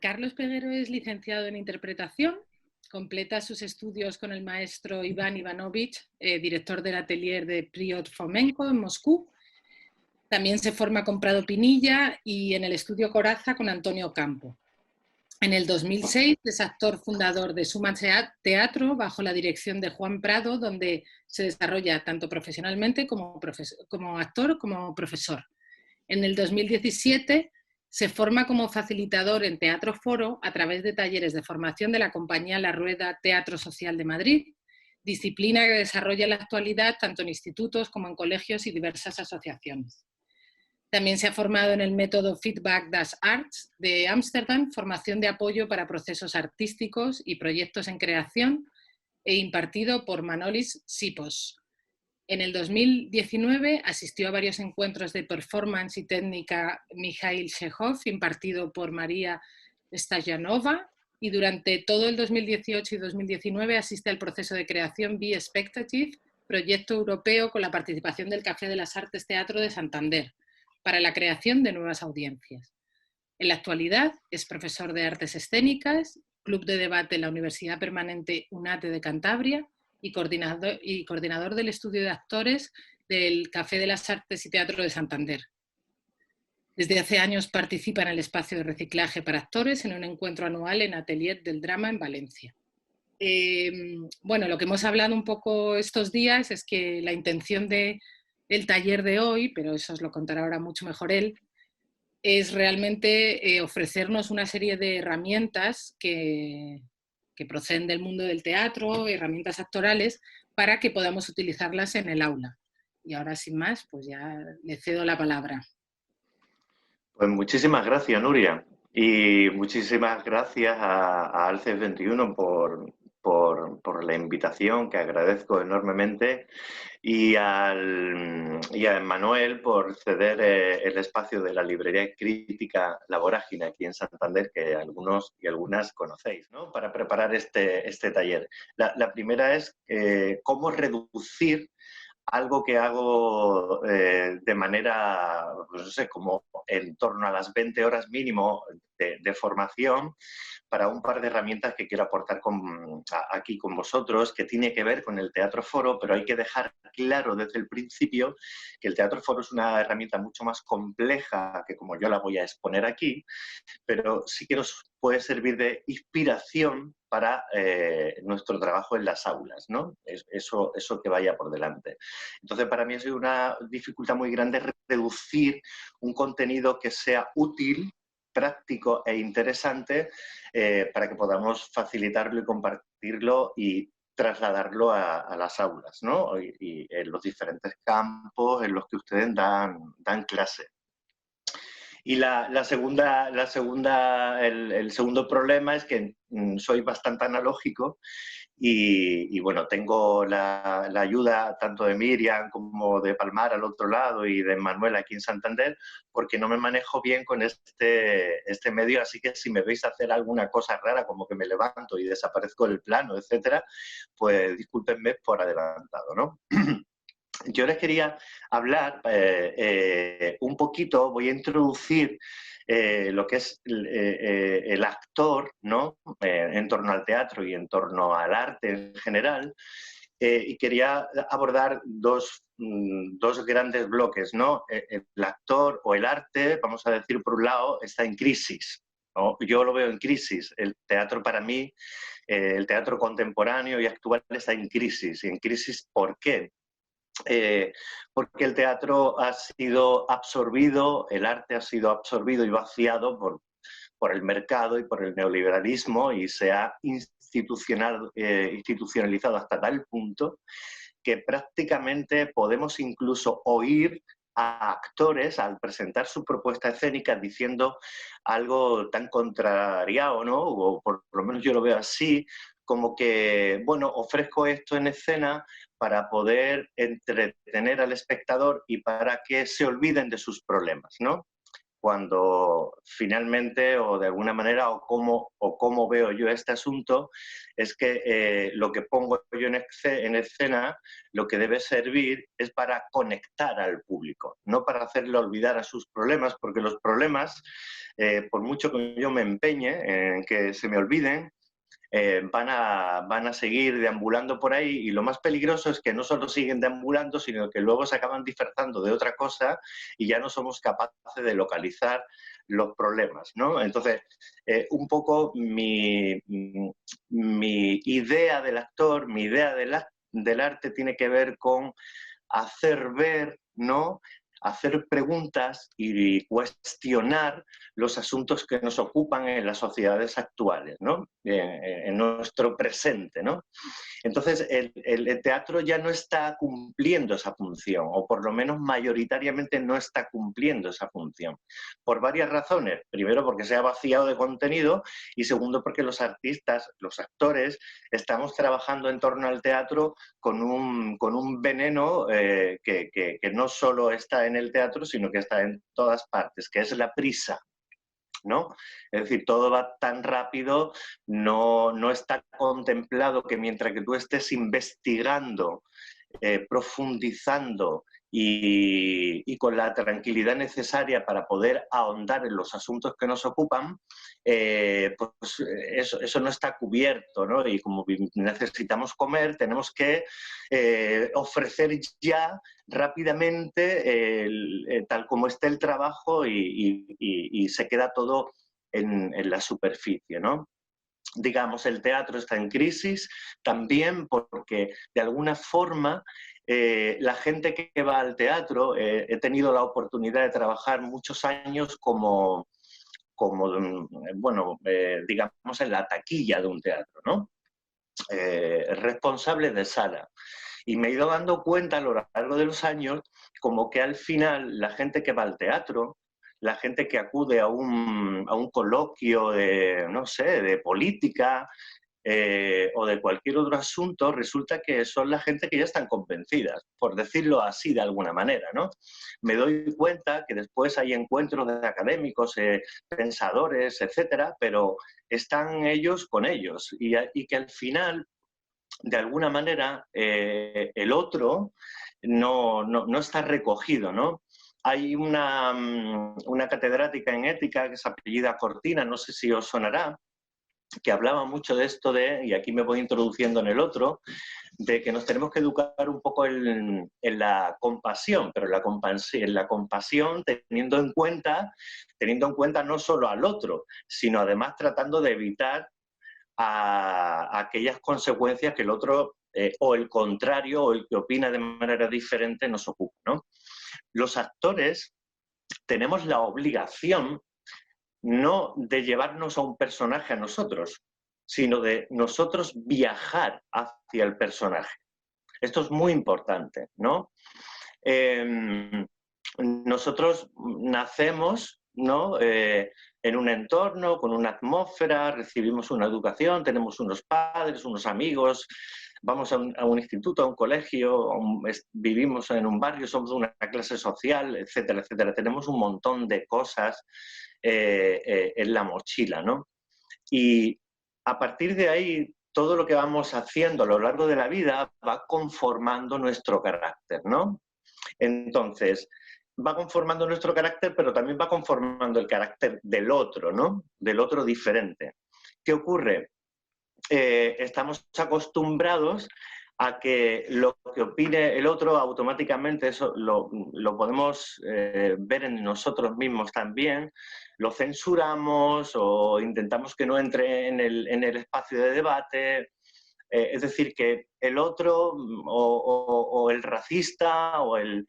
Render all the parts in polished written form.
Carlos Peguero es licenciado en interpretación, completa sus estudios con el maestro Iván Ivanovich, director del atelier de Priot Fomenko en Moscú. También se forma con Prado Pinilla y en el estudio Corazza con Antonio Campo. En el 2006 es actor fundador de Suma Teatro bajo la dirección de Juan Prado, donde se desarrolla tanto profesionalmente como actor como profesor. En el 2017 se forma como facilitador en Teatro Foro a través de talleres de formación de la compañía La Rueda Teatro Social de Madrid, disciplina que desarrolla en la actualidad tanto en institutos como en colegios y diversas asociaciones. También se ha formado en el método Feedback das Arts de Ámsterdam, formación de apoyo para procesos artísticos y proyectos en creación, e impartido por Manolis Sipos. En el 2019 asistió a varios encuentros de performance y técnica Mikhail Chekhov, impartido por María Stajanova, y durante todo el 2018 y 2019 asiste al proceso de creación Be Spectative, proyecto europeo con la participación del Café de las Artes Teatro de Santander, para la creación de nuevas audiencias. En la actualidad es profesor de artes escénicas, club de debate en la Universidad Permanente UNATE de Cantabria y coordinador del estudio de actores del Café de las Artes y Teatro de Santander. Desde hace años participa en el espacio de reciclaje para actores en un encuentro anual en Atelier del Drama en Valencia. Bueno, lo que hemos hablado un poco estos días es que la intención del taller de hoy, pero eso os lo contará ahora mucho mejor él, es realmente ofrecernos una serie de herramientas que proceden del mundo del teatro, herramientas actorales, para que podamos utilizarlas en el aula. Y ahora, sin más, pues ya le cedo la palabra. Pues muchísimas gracias, Nuria. Y muchísimas gracias a Alces 21 por la invitación, que agradezco enormemente, y a Manuel por ceder el espacio de la librería crítica La Vorágine aquí en Santander, que algunos y algunas conocéis, ¿no?, para preparar este taller. La primera es cómo reducir algo que hago de manera, pues no sé, como en torno a las 20 horas mínimo de formación, para un par de herramientas que quiero aportar aquí con vosotros, que tiene que ver con el Teatro Foro, pero hay que dejar claro desde el principio que el Teatro Foro es una herramienta mucho más compleja que como yo la voy a exponer aquí, pero sí que nos puede servir de inspiración para nuestro trabajo en las aulas, ¿no? Eso que vaya por delante. Entonces, para mí ha sido una dificultad muy grande reducir un contenido que sea útil, práctico e interesante para que podamos facilitarlo y compartirlo y trasladarlo a las aulas, ¿no? Y en los diferentes campos en los que ustedes dan clase. Y el segundo problema es que soy bastante analógico y bueno, tengo la ayuda tanto de Miriam como de Palmar al otro lado y de Manuel aquí en Santander, porque no me manejo bien con este medio, así que si me veis hacer alguna cosa rara, como que me levanto y desaparezco del plano, etcétera, pues discúlpenme por adelantado, ¿no? Yo les quería hablar un poquito, voy a introducir lo que es el actor, ¿no?, en torno al teatro y en torno al arte en general, y quería abordar dos grandes bloques, ¿no? El actor o el arte, vamos a decir por un lado, está en crisis, ¿no? Yo lo veo en crisis. El teatro para mí, el teatro contemporáneo y actual está en crisis. ¿Y en crisis por qué? Porque el teatro ha sido absorbido, el arte ha sido absorbido y vaciado por el mercado y por el neoliberalismo, y se ha institucionalizado hasta tal punto que prácticamente podemos incluso oír a actores al presentar su propuesta escénica diciendo algo tan contrariado, ¿no?, o por lo menos yo lo veo así, como que, bueno, ofrezco esto en escena para poder entretener al espectador y para que se olviden de sus problemas, ¿no? cuando finalmente, o de alguna manera, o cómo veo yo este asunto, es que lo que pongo yo en escena, lo que debe servir es para conectar al público, no para hacerle olvidar a sus problemas, porque los problemas, por mucho que yo me empeñe en que se me olviden, van a seguir deambulando por ahí, y lo más peligroso es que no solo siguen deambulando, sino que luego se acaban disfrazando de otra cosa y ya no somos capaces de localizar los problemas, ¿no? Entonces, un poco mi idea del actor, mi idea del arte tiene que ver con hacer ver, ¿no?, hacer preguntas y cuestionar los asuntos que nos ocupan en las sociedades actuales, ¿no?, en nuestro presente, ¿no? Entonces, el teatro ya no está cumpliendo esa función, o por lo menos mayoritariamente no está cumpliendo esa función, por varias razones. Primero, porque se ha vaciado de contenido, y segundo, porque los artistas, los actores, estamos trabajando en torno al teatro con un veneno que no solo está en el teatro, sino que está en todas partes, que es la prisa, ¿no? Es decir, todo va tan rápido, no está contemplado que mientras que tú estés investigando, profundizando y con la tranquilidad necesaria para poder ahondar en los asuntos que nos ocupan, pues eso no está cubierto, ¿no? Y como necesitamos comer, tenemos que ofrecer ya rápidamente, tal como esté el trabajo, y se queda todo en la superficie, ¿no? Digamos, el teatro está en crisis también porque, de alguna forma, la gente que va al teatro, he tenido la oportunidad de trabajar muchos años bueno, digamos, en la taquilla de un teatro, ¿no? Responsable de sala. Y me he ido dando cuenta a lo largo de los años como que al final la gente que va al teatro, la gente que acude a un coloquio de, no sé, de política, o de cualquier otro asunto, resulta que son la gente que ya están convencidas, por decirlo así de alguna manera, ¿no? Me doy cuenta que después hay encuentros de académicos, pensadores, etcétera, pero están ellos con ellos, y que al final, de alguna manera, el otro no está recogido, ¿no? Hay una catedrática en ética que se apellida Cortina, no sé si os sonará, que hablaba mucho de esto y aquí me voy introduciendo en el otro, de que nos tenemos que educar un poco en la compasión, pero en la compasión teniendo en cuenta no solo al otro, sino además tratando de evitar a aquellas consecuencias que el otro, o el contrario, o el que opina de manera diferente, nos ocupa, ¿no? Los actores tenemos la obligación no de llevarnos a un personaje a nosotros, sino de nosotros viajar hacia el personaje. Esto es muy importante, ¿no? Nosotros nacemos, ¿no?, en un entorno, con una atmósfera, recibimos una educación, tenemos unos padres, unos amigos, vamos a un instituto, a un colegio, vivimos en un barrio, somos de una clase social, etcétera, etcétera. Tenemos un montón de cosas en la mochila, ¿no? Y a partir de ahí, todo lo que vamos haciendo a lo largo de la vida va conformando nuestro carácter, ¿no? Entonces, va conformando nuestro carácter, pero también va conformando el carácter del otro, ¿no? Del otro diferente. ¿Qué ocurre? Estamos acostumbrados a que lo que opine el otro automáticamente, eso lo podemos ver en nosotros mismos también, lo censuramos o intentamos que no entre en el espacio de debate. Es decir, que el otro, o el racista, o el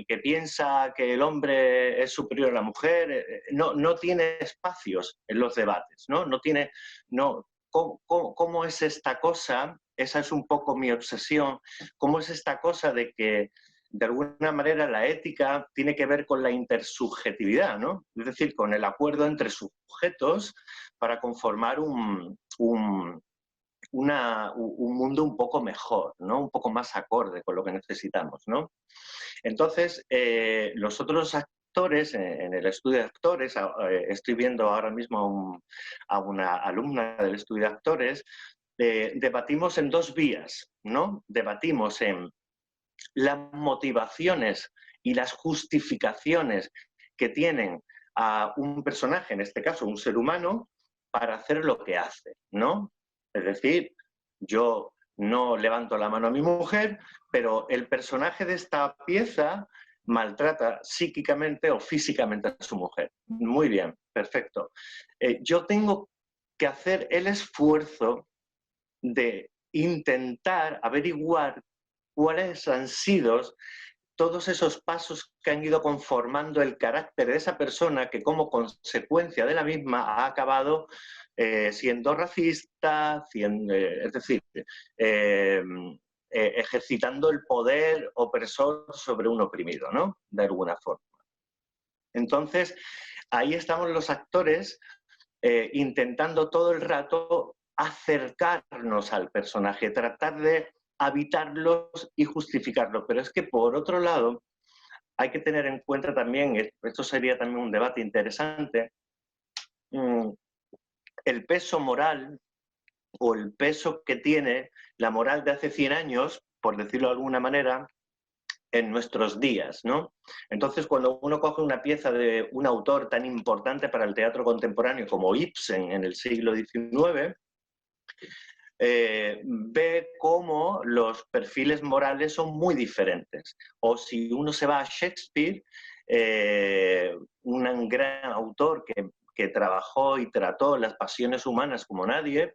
que piensa que el hombre es superior a la mujer, no tiene espacios en los debates, ¿no? No tiene, no, ¿cómo es esta cosa? Esa es un poco mi obsesión. ¿Cómo es esta cosa de que, de alguna manera, la ética tiene que ver con la intersubjetividad, ¿no? Es decir, con el acuerdo entre sujetos para conformar un mundo un poco mejor, ¿no? Un poco más acorde con lo que necesitamos, ¿no? Entonces, los otros actores, en el estudio de actores, estoy viendo ahora mismo a una alumna del estudio de actores, debatimos en dos vías, ¿no? Debatimos en las motivaciones y las justificaciones que tienen a un personaje, en este caso un ser humano, para hacer lo que hace, ¿no? Es decir, yo no levanto la mano a mi mujer, pero el personaje de esta pieza maltrata psíquicamente o físicamente a su mujer. Muy bien, perfecto. Yo tengo que hacer el esfuerzo de intentar averiguar cuáles han sido todos esos pasos que han ido conformando el carácter de esa persona que como consecuencia de la misma ha acabado siendo racista, es decir, ejercitando el poder opresor sobre un oprimido, ¿no? De alguna forma. Entonces, ahí estamos los actores intentando todo el rato acercarnos al personaje, tratar de habitarlos y justificarlos. Pero es que, por otro lado, hay que tener en cuenta también, esto sería también un debate interesante, el peso moral o el peso que tiene la moral de hace 100 años, por decirlo de alguna manera, en nuestros días, ¿no? Entonces, cuando uno coge una pieza de un autor tan importante para el teatro contemporáneo como Ibsen en el siglo XIX, ve cómo los perfiles morales son muy diferentes. O si uno se va a Shakespeare, un gran autor que trabajó y trató las pasiones humanas como nadie,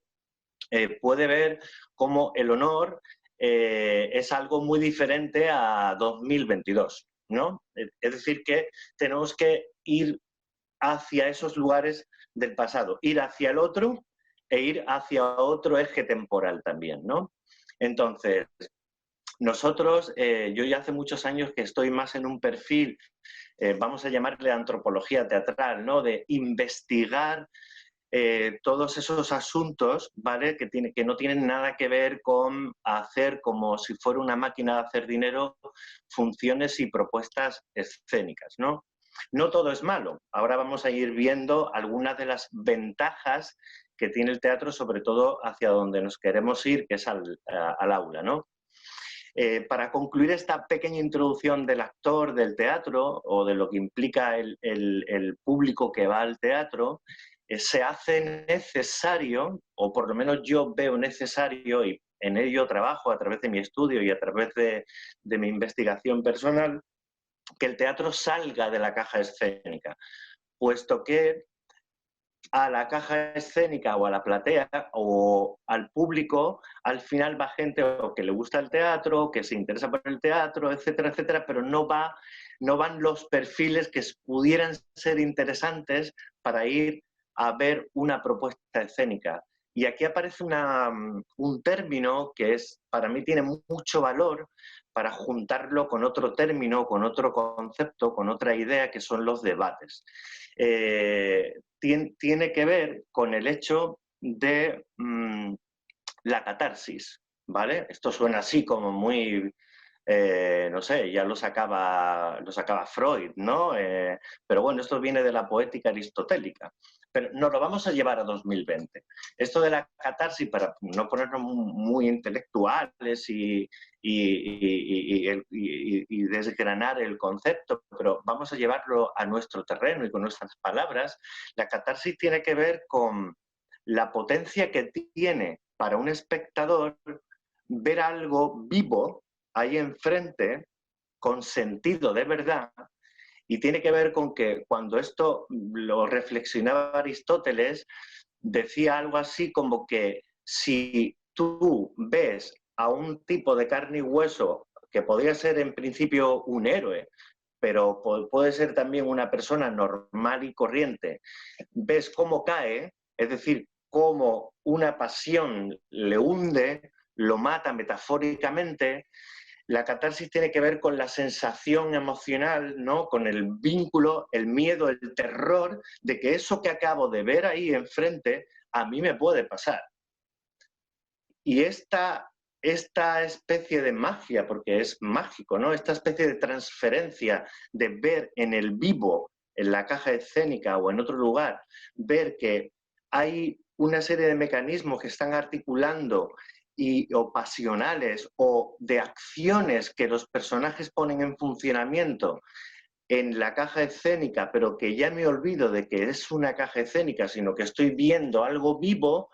puede ver cómo el honor es algo muy diferente a 2022, ¿no? Es decir, que tenemos que ir hacia esos lugares del pasado, ir hacia el otro e ir hacia otro eje temporal también, ¿no? Entonces, nosotros, yo ya hace muchos años que estoy más en un perfil, vamos a llamarle antropología teatral, ¿no? De investigar todos esos asuntos, ¿vale? Que no tienen nada que ver con hacer como si fuera una máquina de hacer dinero funciones y propuestas escénicas, ¿no? No todo es malo. Ahora vamos a ir viendo algunas de las ventajas que tiene el teatro, sobre todo hacia donde nos queremos ir, que es al aula, ¿no? Para concluir esta pequeña introducción del actor, del teatro, o de lo que implica el público que va al teatro, se hace necesario, o por lo menos yo veo necesario, y en ello trabajo a través de mi estudio y a través de mi investigación personal, que el teatro salga de la caja escénica, puesto que a la caja escénica o a la platea o al público, al final va gente que le gusta el teatro, que se interesa por el teatro, etcétera, etcétera, pero no van los perfiles que pudieran ser interesantes para ir a ver una propuesta escénica. Y aquí aparece un término que para mí tiene mucho valor para juntarlo con otro término, con otro concepto, con otra idea, que son los debates. Tiene que ver con el hecho de la catarsis, ¿vale? Esto suena así como muy, no sé, ya lo sacaba Freud, ¿no? Pero bueno, esto viene de la poética aristotélica. Pero nos lo vamos a llevar a 2020. Esto de la catarsis, para no ponernos muy intelectuales y desgranar el concepto, pero vamos a llevarlo a nuestro terreno y con nuestras palabras. La catarsis tiene que ver con la potencia que tiene para un espectador ver algo vivo ahí enfrente, con sentido de verdad, y tiene que ver con que cuando esto lo reflexionaba Aristóteles, decía algo así como que si tú ves a un tipo de carne y hueso que podría ser en principio un héroe, pero puede ser también una persona normal y corriente, ves cómo cae, es decir, cómo una pasión le hunde, lo mata metafóricamente. La catarsis tiene que ver con la sensación emocional, ¿no? Con el vínculo, el miedo, el terror de que eso que acabo de ver ahí enfrente a mí me puede pasar. Y esta esta especie de magia, porque es mágico, ¿no? Esta especie de transferencia de ver en el vivo, en la caja escénica o en otro lugar, ver que hay una serie de mecanismos que están articulando o pasionales o de acciones que los personajes ponen en funcionamiento en la caja escénica, pero que ya me olvido de que es una caja escénica, sino que estoy viendo algo vivo,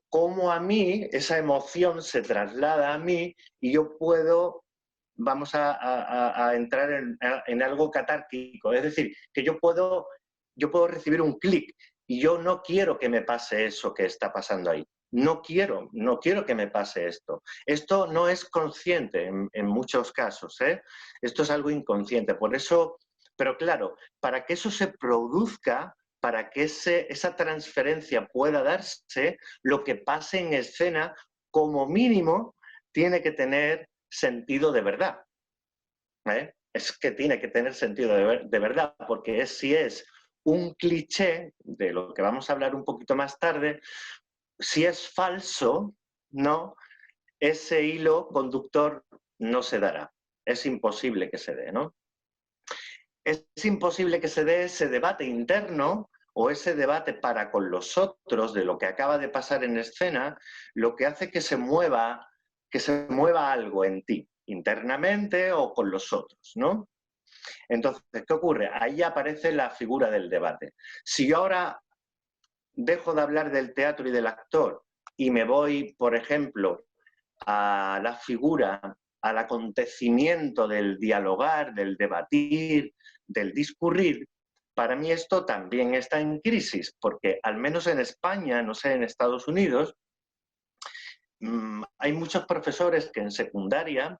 cómo a mí esa emoción se traslada a mí y yo puedo, vamos a entrar en algo catárquico, es decir, que yo puedo recibir un clic y yo no quiero que me pase eso que está pasando ahí. No quiero que me pase esto. Esto no es consciente en muchos casos, ¿eh? Esto es algo inconsciente. Por eso, pero claro, para que eso se produzca, para que esa transferencia pueda darse, lo que pase en escena, como mínimo, tiene que tener sentido de verdad. ¿Eh? Es que tiene que tener sentido de verdad, porque si es un cliché, de lo que vamos a hablar un poquito más tarde, si es falso, no, ese hilo conductor no se dará. Es imposible que se dé, ¿no? Es imposible que se dé ese debate interno o ese debate para con los otros de lo que acaba de pasar en escena, lo que hace que se mueva algo en ti, internamente o con los otros, ¿no? Entonces, ¿qué ocurre? Ahí aparece la figura del debate. Si yo ahora dejo de hablar del teatro y del actor y me voy, por ejemplo, a la figura, al acontecimiento del dialogar, del debatir, del discurrir, para mí esto también está en crisis, porque al menos en España, no sé, en Estados Unidos, hay muchos profesores que en secundaria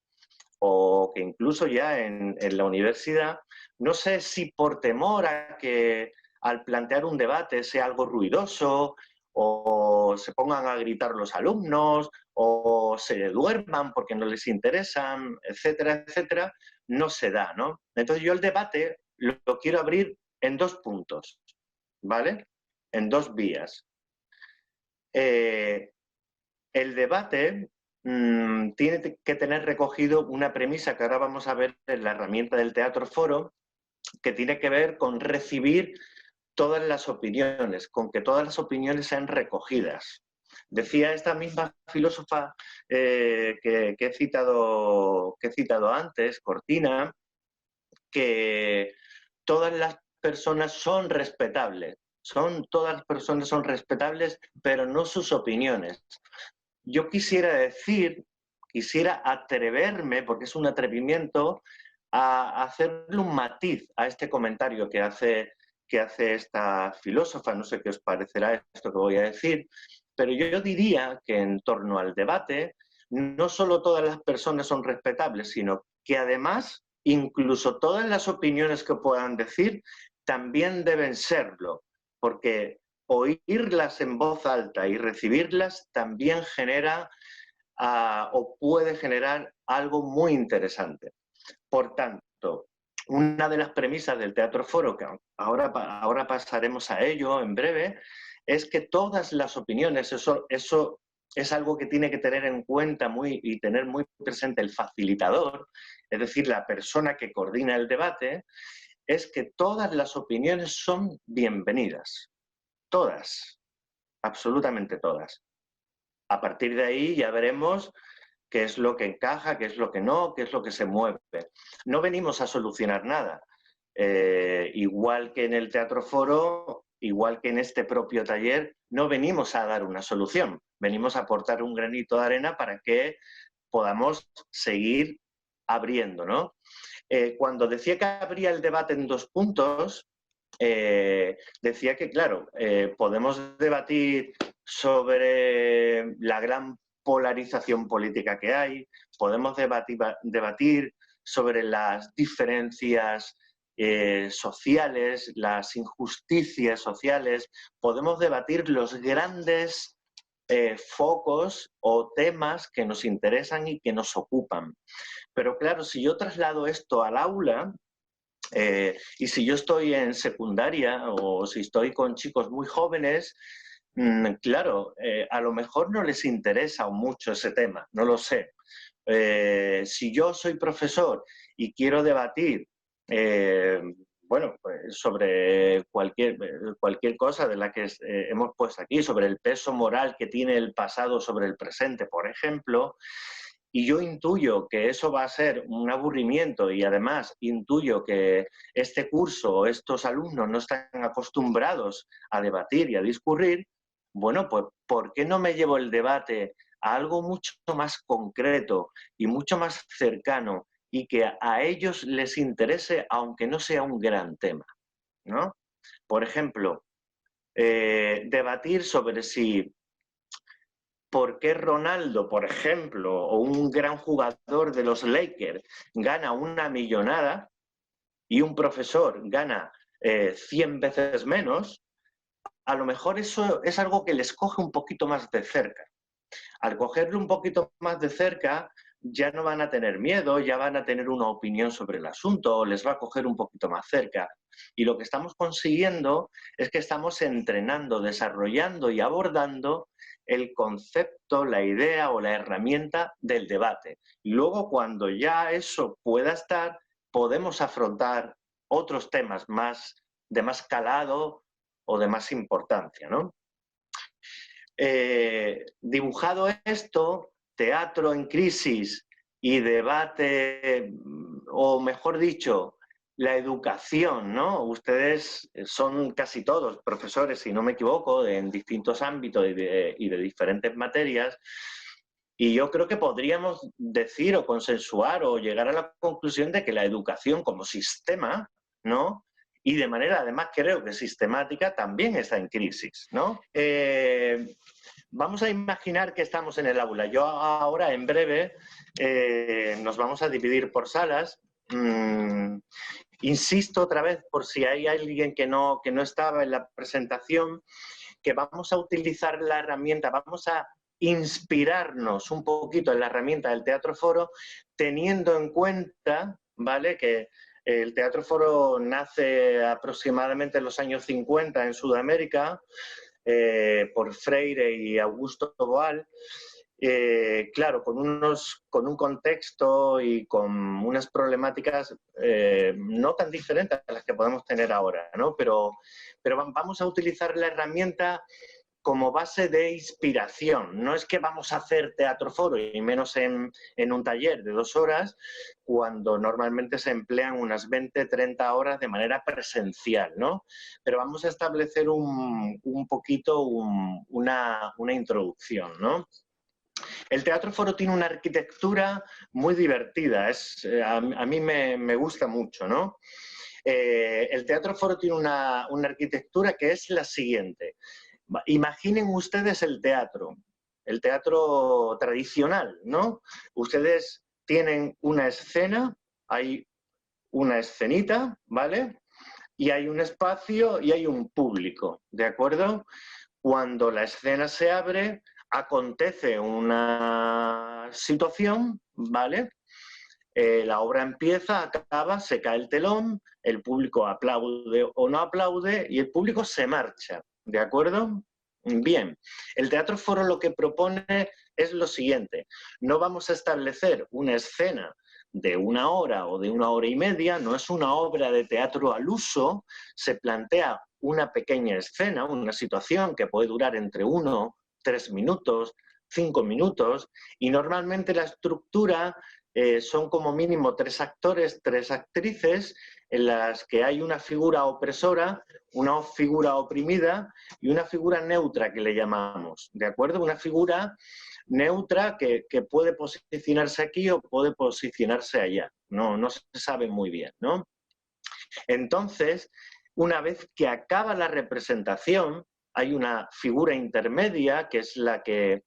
o que incluso ya en la universidad, no sé si por temor a que al plantear un debate sea algo ruidoso o se pongan a gritar los alumnos o se duerman porque no les interesan, etcétera, etcétera, no se da, ¿no? Entonces yo el debate lo quiero abrir en dos puntos, ¿vale? En dos vías. El debate tiene que tener recogido una premisa que ahora vamos a ver en la herramienta del teatro foro, que tiene que ver con recibir todas las opiniones, con que todas las opiniones sean recogidas. Decía esta misma filósofa que he citado antes, Cortina, que todas las personas son respetables. Todas las personas son respetables, pero no sus opiniones. Yo quisiera atreverme, porque es un atrevimiento, a hacerle un matiz a este comentario que hace esta filósofa. No sé qué os parecerá esto que voy a decir, pero yo diría que en torno al debate, no solo todas las personas son respetables, sino que además, incluso todas las opiniones que puedan decir, también deben serlo, porque oírlas en voz alta y recibirlas también genera o puede generar algo muy interesante. Por tanto, una de las premisas del Teatro Foro, que ahora pasaremos a ello en breve, es que todas las opiniones, eso es algo que tiene que tener en cuenta y tener muy presente el facilitador, es decir, la persona que coordina el debate, es que todas las opiniones son bienvenidas. Todas, absolutamente todas. A partir de ahí ya veremos qué es lo que encaja, qué es lo que no, qué es lo que se mueve. No venimos a solucionar nada. Igual que en el Teatro Foro, igual que en este propio taller, no venimos a dar una solución. Venimos a aportar un granito de arena para que podamos seguir abriendo, ¿no? Cuando decía que abría el debate en dos puntos, decía que, claro, podemos debatir sobre la gran polarización política que hay, podemos debatir sobre las diferencias sociales, las injusticias sociales, podemos debatir los grandes focos o temas que nos interesan y que nos ocupan. Pero claro, si yo traslado esto al aula, y si yo estoy en secundaria o si estoy con chicos muy jóvenes, Claro, a lo mejor no les interesa mucho ese tema, no lo sé. Si yo soy profesor y quiero debatir, bueno, pues sobre cualquier cosa de la que hemos puesto aquí, sobre el peso moral que tiene el pasado sobre el presente, por ejemplo, y yo intuyo que eso va a ser un aburrimiento y además intuyo que este curso o estos alumnos no están acostumbrados a debatir y a discurrir, bueno, pues ¿por qué no me llevo el debate a algo mucho más concreto y mucho más cercano y que a ellos les interese aunque no sea un gran tema, ¿no? Por ejemplo, debatir sobre si por qué Ronaldo, por ejemplo, o un gran jugador de los Lakers gana una millonada y un profesor gana 100 veces menos, a lo mejor eso es algo que les coge un poquito más de cerca. Al cogerlo un poquito más de cerca, ya no van a tener miedo, ya van a tener una opinión sobre el asunto, les va a coger un poquito más cerca. Y lo que estamos consiguiendo es que estamos entrenando, desarrollando y abordando el concepto, la idea o la herramienta del debate. Y luego, cuando ya eso pueda estar, podemos afrontar otros temas de más calado o de más importancia, ¿no? Dibujado esto, teatro en crisis y debate, o mejor dicho, la educación, ¿no? Ustedes son casi todos profesores, si no me equivoco, en distintos ámbitos y de diferentes materias, y yo creo que podríamos decir o consensuar o llegar a la conclusión de que la educación como sistema, ¿no? Y de manera, además, creo que sistemática, también está en crisis, ¿no? Vamos a imaginar que estamos en el aula. Yo ahora, en breve, nos vamos a dividir por salas. Insisto otra vez, por si hay alguien que no estaba en la presentación, que vamos a utilizar la herramienta, vamos a inspirarnos un poquito en la herramienta del Teatro Foro, teniendo en cuenta, ¿vale?, que el Teatro Foro nace aproximadamente en los años 50 en Sudamérica, por Freire y Augusto Boal, claro, con un contexto y con unas problemáticas no tan diferentes a las que podemos tener ahora, ¿no? Pero vamos a utilizar la herramienta como base de inspiración. No es que vamos a hacer Teatro Foro, y menos en un taller de 2 horas, cuando normalmente se emplean unas 20, 30 horas de manera presencial, ¿no? Pero vamos a establecer un poquito una introducción, ¿no? El Teatro Foro tiene una arquitectura muy divertida, a mí me gusta mucho, ¿no? El Teatro Foro tiene una arquitectura que es la siguiente. Imaginen ustedes el teatro tradicional, ¿no? Ustedes tienen una escena, hay una escenita, ¿vale? Y hay un espacio y hay un público, ¿de acuerdo? Cuando la escena se abre, acontece una situación, ¿vale? La obra empieza, acaba, se cae el telón, el público aplaude o no aplaude y el público se marcha, ¿de acuerdo? Bien, el Teatro Foro lo que propone es lo siguiente: no vamos a establecer una escena de 1 hora o de 1 hora y media, no es una obra de teatro al uso, se plantea una pequeña escena, una situación que puede durar entre 1, 3 minutos, 5 minutos, y normalmente la estructura son como mínimo 3 actores, 3 actrices, en las que hay una figura opresora, una figura oprimida y una figura neutra que le llamamos, ¿de acuerdo? Una figura neutra que puede posicionarse aquí o puede posicionarse allá, no se sabe muy bien, ¿no? Entonces, una vez que acaba la representación, hay una figura intermedia que es la que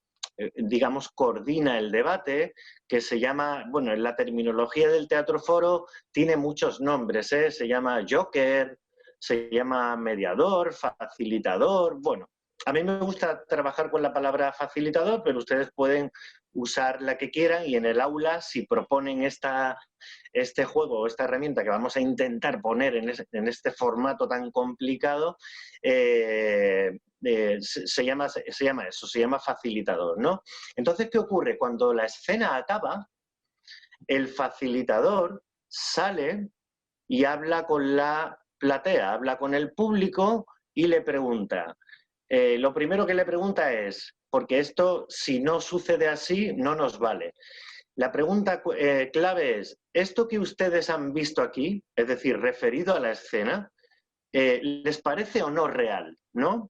digamos, coordina el debate, que se llama, bueno, en la terminología del Teatro Foro tiene muchos nombres, ¿eh? Se llama joker, se llama mediador, facilitador, bueno, a mí me gusta trabajar con la palabra facilitador, pero ustedes pueden usar la que quieran, y en el aula, si proponen este juego o esta herramienta que vamos a intentar poner en este formato tan complicado, se llama eso, se llama facilitador, ¿no? Entonces, ¿qué ocurre? Cuando la escena acaba, el facilitador sale y habla con la platea, habla con el público y le pregunta. Lo primero que le pregunta es, porque esto, si no sucede así, no nos vale. La pregunta clave es, ¿esto que ustedes han visto aquí, es decir, referido a la escena, les parece o no real, ¿no?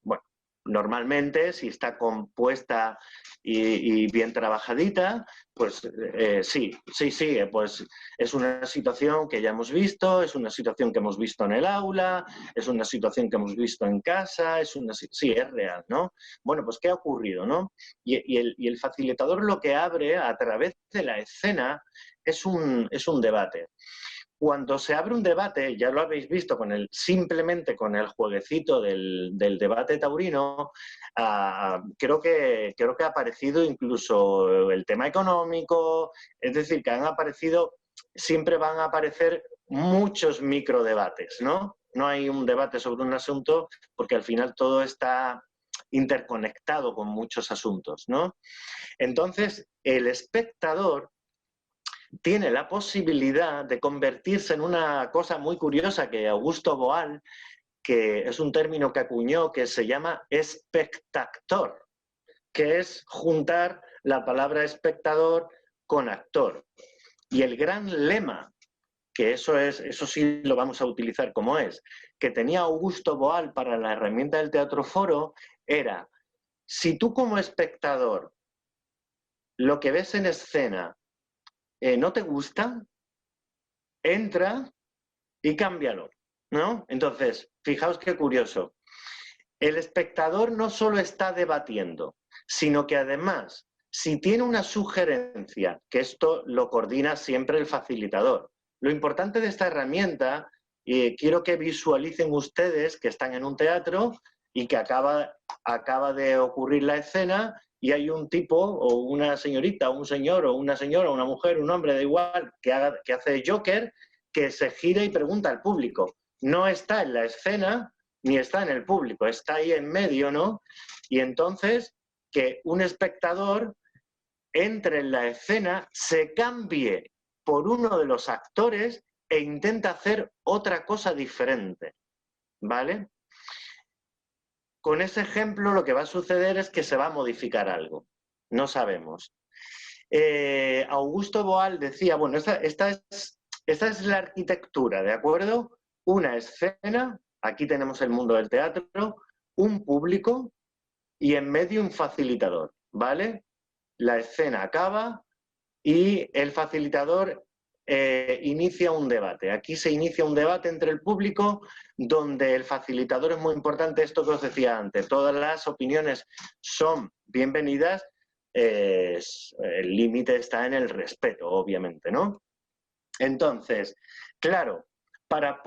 Bueno, normalmente, si está compuesta y bien trabajadita, pues sí, pues es una situación que ya hemos visto, es una situación que hemos visto en el aula, es una situación que hemos visto en casa, sí, es real, ¿no? Bueno, pues ¿qué ha ocurrido, no? Y el facilitador lo que abre a través de la escena es un debate. Cuando se abre un debate, ya lo habéis visto simplemente con el jueguecito del debate taurino, creo que ha aparecido incluso el tema económico, es decir, que siempre van a aparecer muchos microdebates, ¿no? No hay un debate sobre un asunto porque al final todo está interconectado con muchos asuntos, ¿no? Entonces, el espectador tiene la posibilidad de convertirse en una cosa muy curiosa que Augusto Boal, que es un término que acuñó, que se llama espectactor, que es juntar la palabra espectador con actor. Y el gran lema, que eso sí lo vamos a utilizar como es, que tenía Augusto Boal para la herramienta del Teatro Foro, era, si tú como espectador lo que ves en escena no te gusta, entra y cámbialo, ¿no? Entonces, fijaos qué curioso. El espectador no solo está debatiendo, sino que además, si tiene una sugerencia, que esto lo coordina siempre el facilitador. Lo importante de esta herramienta, y quiero que visualicen ustedes que están en un teatro y que acaba de ocurrir la escena y hay un tipo o una señorita, o un señor o una señora, una mujer, un hombre, da igual, que hace Joker, que se gira y pregunta al público. No está en la escena ni está en el público, está ahí en medio, ¿no? Y entonces que un espectador entre en la escena, se cambie por uno de los actores e intenta hacer otra cosa diferente, ¿vale? Con ese ejemplo lo que va a suceder es que se va a modificar algo, no sabemos. Augusto Boal decía, bueno, esta es la arquitectura, ¿de acuerdo? Una escena, aquí tenemos el mundo del teatro, un público y en medio un facilitador, ¿vale? La escena acaba y el facilitador inicia un debate. Aquí se inicia un debate entre el público donde el facilitador es muy importante, esto que os decía antes, todas las opiniones son bienvenidas, el límite está en el respeto, obviamente, ¿no? Entonces, claro, para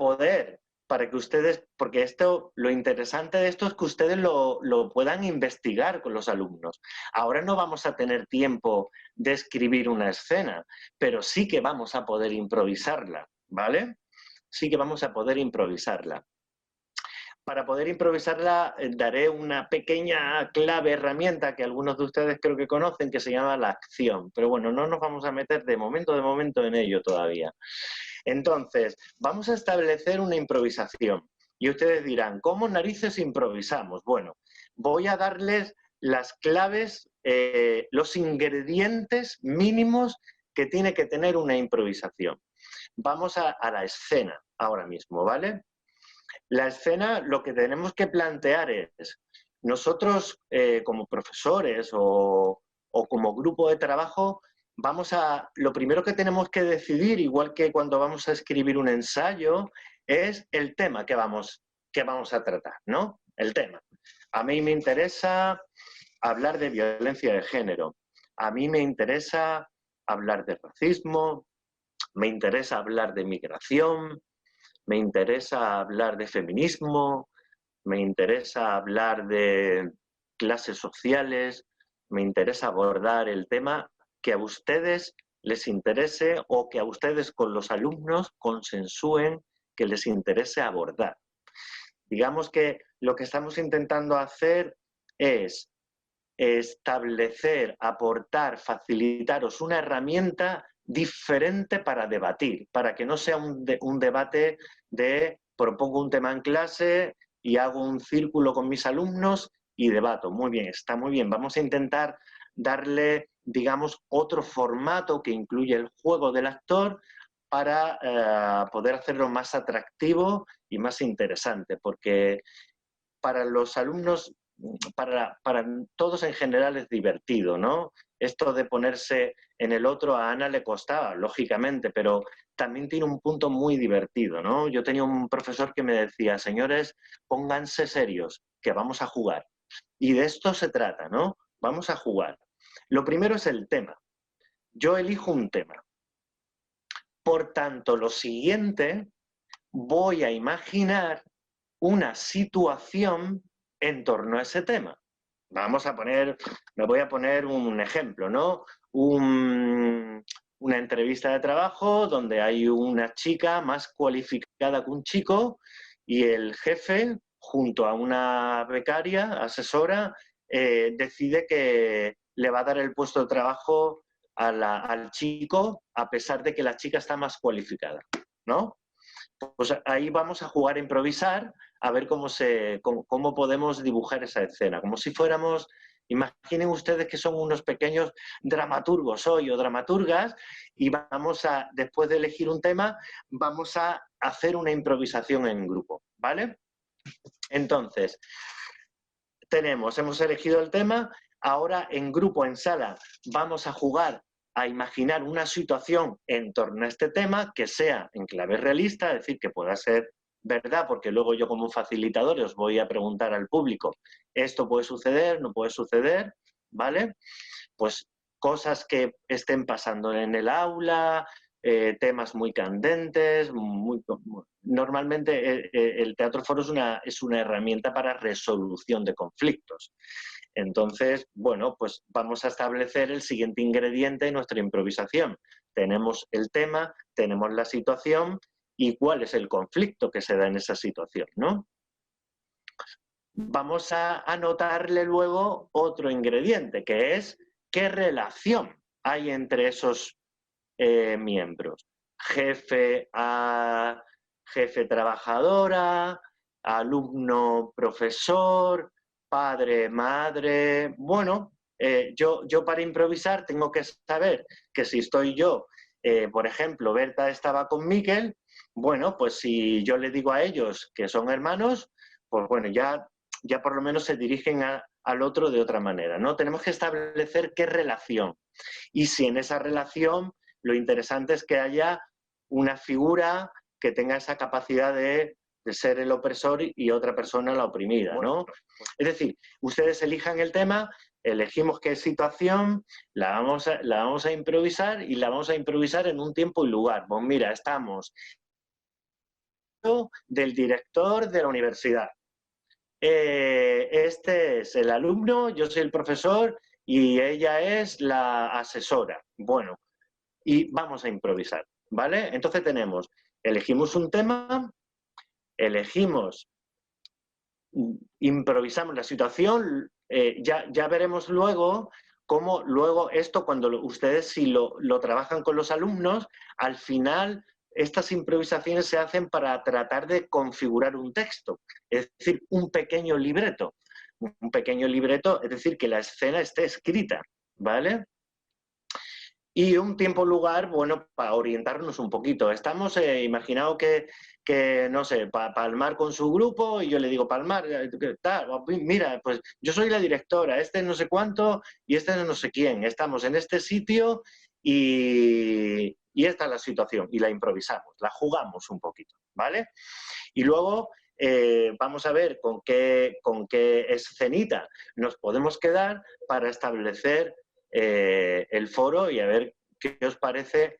que ustedes, porque lo interesante de esto es que ustedes lo puedan investigar con los alumnos. Ahora no vamos a tener tiempo de escribir una escena, pero sí que vamos a poder improvisarla, ¿vale? Sí que vamos a poder improvisarla. Para poder improvisarla, daré una pequeña clave herramienta que algunos de ustedes creo que conocen, que se llama la acción. Pero bueno, no nos vamos a meter de momento en ello todavía. Entonces, vamos a establecer una improvisación. Y ustedes dirán, ¿cómo narices improvisamos? Bueno, voy a darles las claves, los ingredientes mínimos que tiene que tener una improvisación. Vamos a la escena ahora mismo, ¿vale? La escena, lo que tenemos que plantear es, nosotros como profesores o como grupo de trabajo, lo primero que tenemos que decidir, igual que cuando vamos a escribir un ensayo, es el tema que vamos a tratar, ¿no? El tema. A mí me interesa hablar de violencia de género. A mí me interesa hablar de racismo, me interesa hablar de migración, me interesa hablar de feminismo, me interesa hablar de clases sociales, me interesa abordar el tema que a ustedes les interese o que a ustedes con los alumnos consensúen que les interese abordar. Digamos que lo que estamos intentando hacer es establecer, aportar, facilitaros una herramienta diferente para debatir, para que no sea un debate de propongo un tema en clase y hago un círculo con mis alumnos y debato. Muy bien, está muy bien. Vamos a intentar darle, digamos, otro formato que incluye el juego del actor para poder hacerlo más atractivo y más interesante, porque para los alumnos, para todos en general es divertido, ¿no? Esto de ponerse en el otro a Ana le costaba, lógicamente, pero también tiene un punto muy divertido, ¿no? Yo tenía un profesor que me decía, señores, pónganse serios, que vamos a jugar. Y de esto se trata, ¿no? Vamos a jugar. Lo primero es el tema. Yo elijo un tema. Por tanto, lo siguiente, voy a imaginar una situación en torno a ese tema. Me voy a poner un ejemplo, ¿no? Una entrevista de trabajo donde hay una chica más cualificada que un chico y el jefe, junto a una becaria, asesora, decide que le va a dar el puesto de trabajo al chico a pesar de que la chica está más cualificada, ¿no? Pues ahí vamos a jugar a improvisar, a ver cómo podemos dibujar esa escena. Como si fuéramos, imaginen ustedes que son unos pequeños dramaturgos hoy o dramaturgas y después de elegir un tema, vamos a hacer una improvisación en grupo, ¿vale? Entonces, hemos elegido el tema, ahora en grupo, en sala, vamos a jugar a imaginar una situación en torno a este tema que sea en clave realista, es decir, que pueda ser verdad, porque luego yo como facilitador os voy a preguntar al público, ¿esto puede suceder? ¿No puede suceder? ¿Vale? Pues cosas que estén pasando en el aula, temas muy candentes, normalmente el teatro foro es una herramienta para resolución de conflictos. Entonces, bueno, pues vamos a establecer el siguiente ingrediente en nuestra improvisación. Tenemos el tema, tenemos la situación y cuál es el conflicto que se da en esa situación, ¿no? Vamos a anotarle luego otro ingrediente, que es qué relación hay entre esos miembros. Jefe a jefe trabajadora, alumno profesor, padre, madre. Bueno, yo para improvisar tengo que saber que si estoy yo, por ejemplo, Berta estaba con Miquel, bueno, pues si yo le digo a ellos que son hermanos, pues bueno, ya por lo menos se dirigen al otro de otra manera, ¿no? Tenemos que establecer qué relación. Y si en esa relación lo interesante es que haya una figura que tenga esa capacidad de ser el opresor y otra persona la oprimida, ¿no? Es decir, ustedes elijan el tema, elegimos qué situación, la vamos a improvisar y la vamos a improvisar en un tiempo y lugar. Pues mira, estamos del director de la universidad. Este es el alumno, yo soy el profesor y ella es la asesora. Bueno, y vamos a improvisar, ¿vale? Entonces elegimos un tema, improvisamos la situación, ya veremos luego cómo luego esto, cuando ustedes si lo trabajan con los alumnos, al final estas improvisaciones se hacen para tratar de configurar un texto, es decir, un pequeño libreto. Un pequeño libreto, es decir, que la escena esté escrita, ¿vale? Y un tiempo-lugar, bueno, para orientarnos un poquito. Estamos, imaginado que no sé, Palmar con su grupo, y yo le digo, Palmar, mira, pues yo soy la directora, este no sé cuánto, y este no sé quién. Estamos en este sitio y esta es la situación. Y la improvisamos, la jugamos un poquito, ¿vale? Y luego vamos a ver con qué escenita nos podemos quedar para establecer el foro y a ver qué os parece,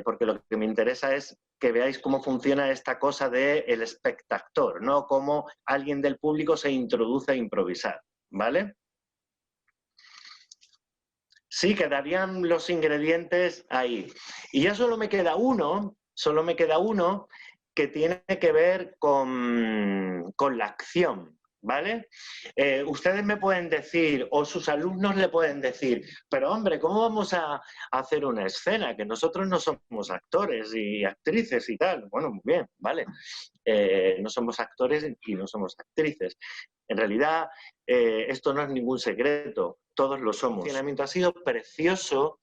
porque lo que me interesa es que veáis cómo funciona esta cosa del espectador, ¿no? Cómo alguien del público se introduce a improvisar, ¿vale? sí, quedarían los ingredientes ahí. Y ya solo me queda uno que tiene que ver con la acción, ¿vale? Ustedes me pueden decir, o sus alumnos le pueden decir, pero hombre, ¿cómo vamos a hacer una escena? Que nosotros no somos actores y actrices y tal. Bueno, muy bien, ¿vale? No somos actores y no somos actrices. En realidad, esto no es ningún secreto, todos lo somos. El funcionamiento ha sido precioso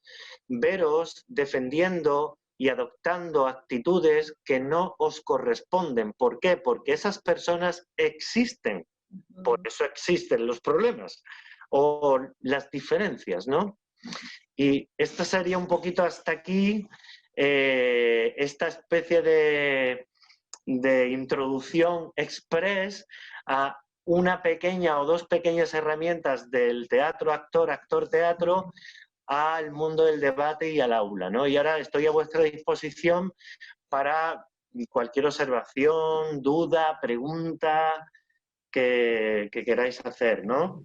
veros defendiendo y adoptando actitudes que no os corresponden. ¿Por qué? Porque esas personas existen, por eso existen los problemas o las diferencias, ¿no? Y esto sería un poquito hasta aquí esta especie de introducción express a una pequeña o dos pequeñas herramientas del teatro, actor, actor-teatro, al mundo del debate y al aula, ¿no? Y ahora estoy a vuestra disposición para cualquier observación, duda, pregunta que queráis hacer, ¿no?